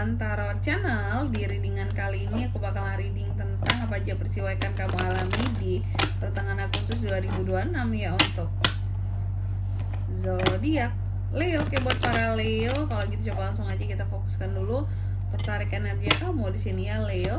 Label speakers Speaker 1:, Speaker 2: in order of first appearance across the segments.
Speaker 1: Bulan Tarot Channel. Di readingan kali ini aku bakalan reading tentang apa aja peristiwa yang akan kamu alami di pertengahan Agustus 2026 ya untuk zodiak Leo. Oke, buat para Leo, kalau gitu coba langsung aja kita fokuskan dulu untuk tarik energi kamu di sini ya Leo.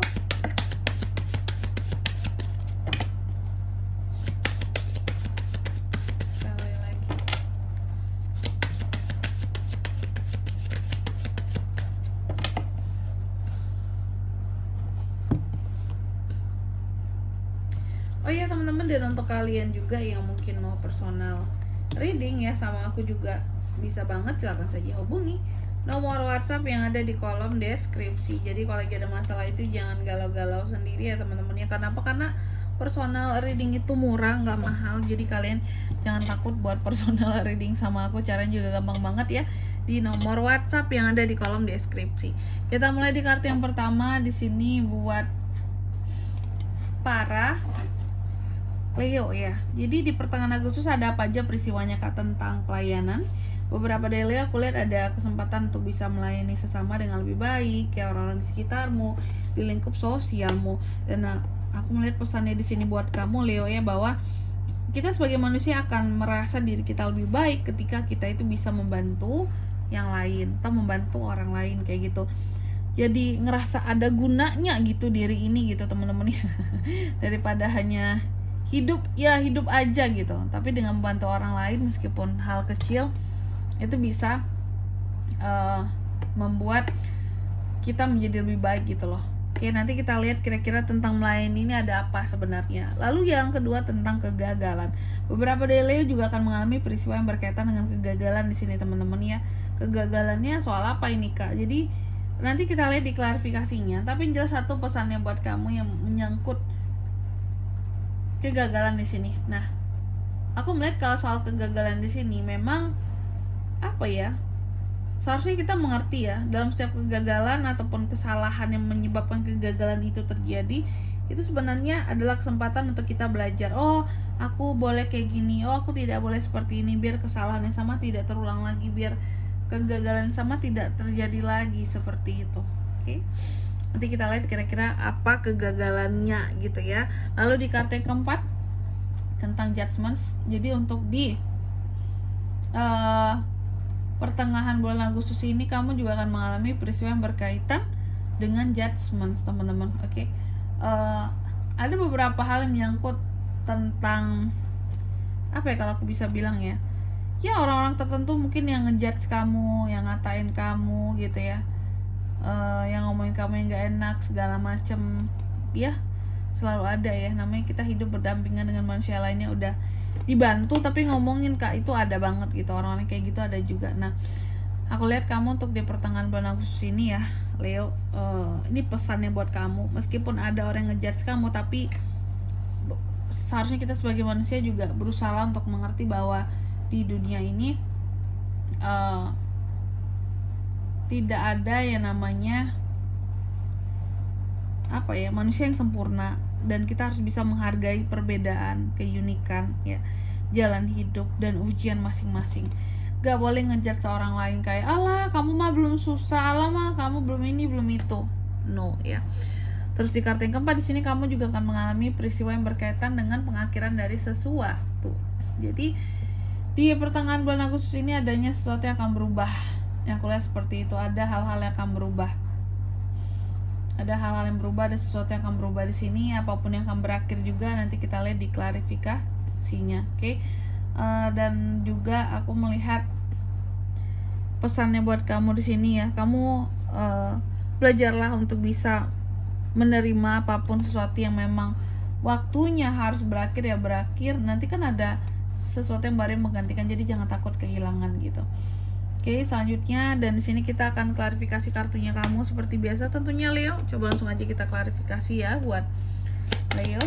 Speaker 1: Oh iya teman-teman, dan untuk kalian juga yang mungkin mau personal reading ya sama aku juga bisa banget, silahkan saja hubungi nomor WhatsApp yang ada di kolom deskripsi. Jadi kalau lagi ada masalah itu jangan galau-galau sendiri ya teman-teman ya. Kenapa? Karena personal reading itu murah, nggak mahal. Jadi kalian jangan takut buat personal reading sama aku. Caranya juga gampang banget ya, di nomor WhatsApp yang ada di kolom deskripsi. Kita mulai di kartu yang pertama di sini buat para Leo ya. Jadi di pertengahan Agustus ada apa aja peristiwanya Kak tentang pelayanan. Beberapa dari Leo aku lihat ada kesempatan untuk bisa melayani sesama dengan lebih baik, kayak orang-orang di sekitarmu, di lingkup sosialmu. Dan aku melihat pesannya di sini buat kamu Leo ya, bahwa kita sebagai manusia akan merasa diri kita lebih baik ketika kita itu bisa membantu yang lain atau membantu orang lain kayak gitu. Jadi ngerasa ada gunanya gitu diri ini gitu teman-teman ya. Daripada hanya hidup aja gitu, tapi dengan membantu orang lain meskipun hal kecil itu bisa membuat kita menjadi lebih baik gitu loh. Oke, nanti kita lihat kira-kira tentang melayani ini ada apa sebenarnya. Lalu yang kedua tentang kegagalan. Beberapa dari Leo juga akan mengalami peristiwa yang berkaitan dengan kegagalan di sini teman-teman ya. Kegagalannya soal apa ini Kak? Jadi nanti kita lihat di klarifikasinya, tapi jelas satu pesannya buat kamu yang menyangkut kegagalan di sini. Nah, aku melihat kalau soal kegagalan di sini memang apa ya? Seharusnya kita mengerti ya, dalam setiap kegagalan ataupun kesalahan yang menyebabkan kegagalan itu terjadi, itu sebenarnya adalah kesempatan untuk kita belajar. Oh, aku boleh kayak gini. Oh, aku tidak boleh seperti ini, biar kesalahan yang sama tidak terulang lagi, biar kegagalan sama tidak terjadi lagi seperti itu. Oke. Nanti kita lihat kira-kira apa kegagalannya gitu ya. Lalu di kartu yang keempat tentang judgments. Jadi untuk di pertengahan bulan Agustus ini kamu juga akan mengalami peristiwa yang berkaitan dengan judgments teman-teman. Oke. Ada beberapa hal yang menyangkut tentang apa ya, kalau aku bisa bilang ya, orang-orang tertentu mungkin yang ngejudge kamu, yang ngatain kamu gitu ya, yang ngomongin kamu yang gak enak segala macem ya, selalu ada ya. Namanya kita hidup berdampingan dengan manusia lainnya, udah dibantu tapi ngomongin Kak, itu ada banget gitu, orang-orang kayak gitu ada juga. Nah, aku lihat kamu untuk di pertengahan bulan Agustus ini ya Leo, ini pesannya buat kamu. Meskipun ada orang yang ngejudge kamu, tapi seharusnya kita sebagai manusia juga berusaha untuk mengerti bahwa di dunia ini tidak ada yang namanya apa ya, manusia yang sempurna, dan kita harus bisa menghargai perbedaan, keunikan ya, jalan hidup dan ujian masing-masing. Gak boleh ngejar seorang lain kayak alah kamu mah belum susah, alah mah kamu belum ini belum itu, no ya. Terus di kartu yang keempat di sini kamu juga akan mengalami peristiwa yang berkaitan dengan pengakhiran dari sesuatu. Jadi di pertengahan bulan Agustus ini adanya sesuatu yang akan berubah. Yang aku lihat seperti itu, ada hal-hal yang akan berubah. Ada hal-hal yang berubah, ada sesuatu yang akan berubah di sini. Apapun yang akan berakhir juga nanti kita lihat di klarifikasinya, oke? Dan juga aku melihat pesannya buat kamu di sini ya. Kamu belajarlah untuk bisa menerima apapun sesuatu yang memang waktunya harus berakhir ya berakhir. Nanti kan ada sesuatu yang baru yang menggantikan, jadi jangan takut kehilangan gitu. Oke, selanjutnya dan di sini kita akan klarifikasi kartunya kamu seperti biasa tentunya Leo. Coba langsung aja kita klarifikasi ya buat Leo.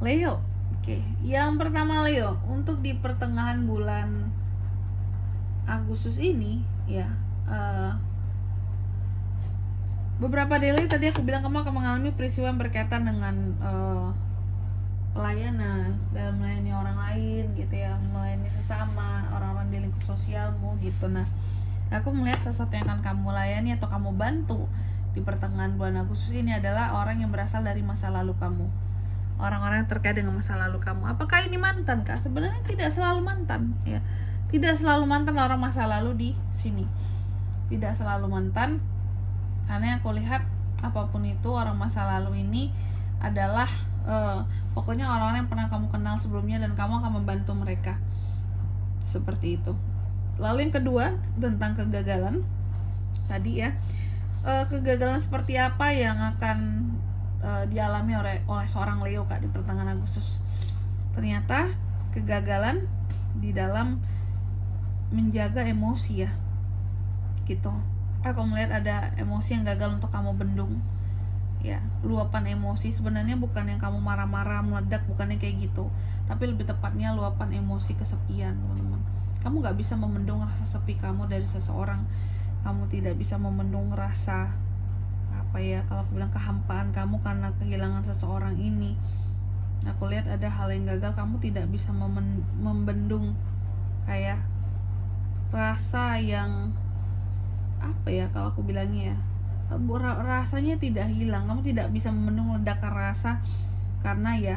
Speaker 1: Leo. Oke, yang pertama Leo, untuk di pertengahan bulan Agustus ini ya, eh, beberapa delay tadi aku bilang kamu akan mengalami peristiwa yang berkaitan dengan pelayanan, dalam melayani orang lain gitu ya, melayani sesama orang-orang di lingkup sosialmu gitu. Nah, aku melihat sesuatu yang akan kamu layani atau kamu bantu di pertengahan bulan Agustus ini adalah orang yang berasal dari masa lalu kamu, orang-orang yang terkait dengan masa lalu kamu. Apakah ini mantan kak? Sebenarnya tidak selalu mantan ya, tidak selalu mantan orang masa lalu di sini, tidak selalu mantan, karena aku lihat apapun itu orang masa lalu ini adalah pokoknya orang-orang yang pernah kamu kenal sebelumnya dan kamu akan membantu mereka seperti itu. Lalu yang kedua tentang kegagalan tadi ya, kegagalan seperti apa yang akan dialami oleh seorang Leo kak di pertengahan Agustus. Ternyata kegagalan di dalam menjaga emosi ya gitu. Aku melihat ada emosi yang gagal untuk kamu bendung ya, luapan emosi. Sebenarnya bukan yang kamu marah-marah meledak, bukannya kayak gitu, tapi lebih tepatnya luapan emosi kesepian teman-teman. Kamu gak bisa memendung rasa sepi kamu dari seseorang, kamu tidak bisa memendung rasa apa ya, kalau aku bilang kehampaan kamu karena kehilangan seseorang ini. Aku lihat ada hal yang gagal, kamu tidak bisa membendung kayak rasa yang apa ya, kalau aku bilangnya ya, rasanya tidak hilang, kamu tidak bisa membendung ledakan rasa karena ya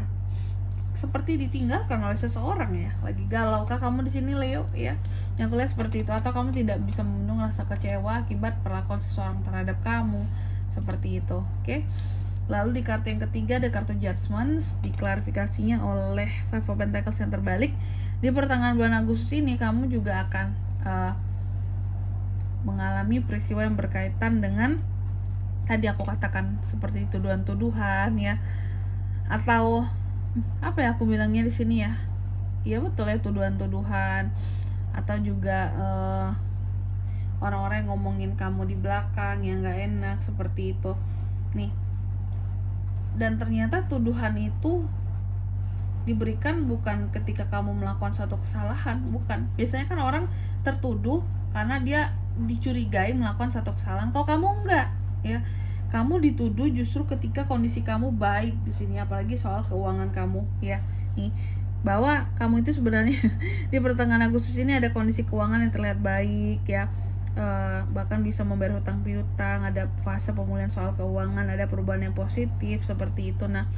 Speaker 1: seperti ditinggalkan oleh seseorang ya. Lagi galau kah kamu di sini Leo ya, yang aku lihat seperti itu. Atau kamu tidak bisa membendung rasa kecewa akibat perlakuan seseorang terhadap kamu seperti itu. Oke. Lalu di kartu yang ketiga ada kartu Judgment, diklarifikasinya oleh Five of Pentacles yang terbalik. Di pertengahan bulan Agustus ini kamu juga akan mengalami peristiwa yang berkaitan dengan tadi aku katakan seperti tuduhan-tuduhan ya, atau apa ya aku bilangnya di sini ya, iya betul ya, tuduhan-tuduhan, atau juga orang-orang yang ngomongin kamu di belakang yang nggak enak seperti itu nih. Dan ternyata tuduhan itu diberikan bukan ketika kamu melakukan suatu kesalahan, bukan. Biasanya kan orang tertuduh karena dia dicurigai melakukan satu kesalahan. Kalau kamu enggak ya, kamu dituduh justru ketika kondisi kamu baik di sini, apalagi soal keuangan kamu ya. Nih, bahwa kamu itu sebenarnya di pertengahan Agustus ini ada kondisi keuangan yang terlihat baik ya. Bahkan bisa membayar hutang piutang, ada fase pemulihan soal keuangan, ada perubahan yang positif seperti itu. Nah,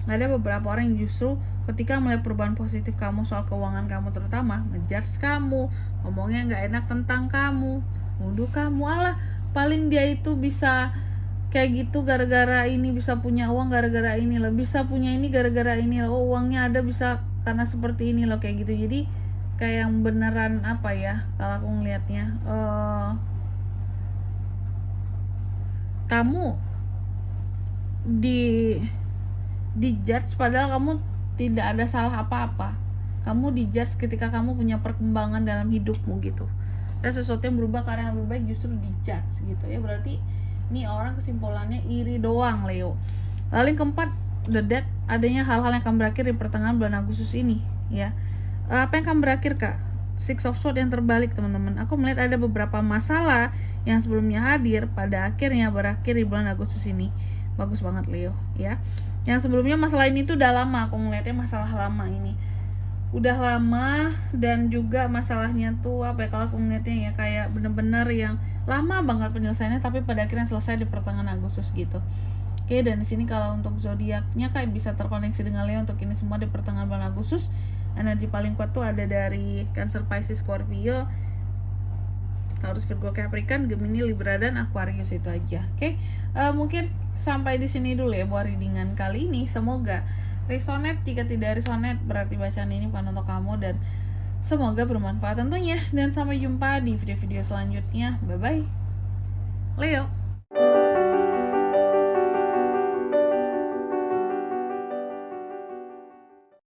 Speaker 1: ada beberapa orang yang justru ketika melihat perubahan positif kamu soal keuangan kamu, terutama ngejudge kamu, ngomongnya nggak enak tentang kamu, nuduh kamu, alah paling dia itu bisa kayak gitu gara-gara ini, bisa punya uang gara-gara ini loh, bisa punya ini gara-gara ini loh, uangnya ada bisa karena seperti ini loh, kayak gitu. Jadi kayak yang beneran apa ya, kalau aku ngelihatnya kamu di judge padahal kamu tidak ada salah apa-apa. Kamu di judge ketika kamu punya perkembangan dalam hidupmu gitu, dan sesuatu yang berubah ke arah yang lebih baik justru di judge gitu ya. Berarti ini orang kesimpulannya iri doang Leo. Lalu yang keempat, the death, adanya hal-hal yang akan berakhir di pertengahan bulan Agustus ini ya. Apa yang akan berakhir kak? Six of Swords yang terbalik teman-teman. Aku melihat ada beberapa masalah yang sebelumnya hadir pada akhirnya berakhir di bulan Agustus ini. Bagus banget Leo ya. Yang sebelumnya masalah ini tuh udah lama, aku ngeliatnya masalah lama ini udah lama, dan juga masalahnya tuh apa ya, kalau aku ngeliatnya ya kayak bener-bener yang lama banget penyelesaiannya, tapi pada akhirnya selesai di pertengahan Agustus gitu. Oke, dan di sini kalau untuk zodiaknya kayak bisa terkoneksi dengan Leo untuk ini semua di pertengahan bulan Agustus. Energi paling kuat tuh ada dari Cancer, Pisces, Scorpio, Taurus, Virgo, Capricorn, Gemini, Libra, dan Aquarius. Itu aja. Oke, mungkin sampai di sini dulu ya buat readingan kali ini. Semoga resonate. Jika tidak resonate berarti bacaan ini bukan untuk kamu, dan semoga bermanfaat tentunya. Dan sampai jumpa di video-video selanjutnya. Bye bye Leo.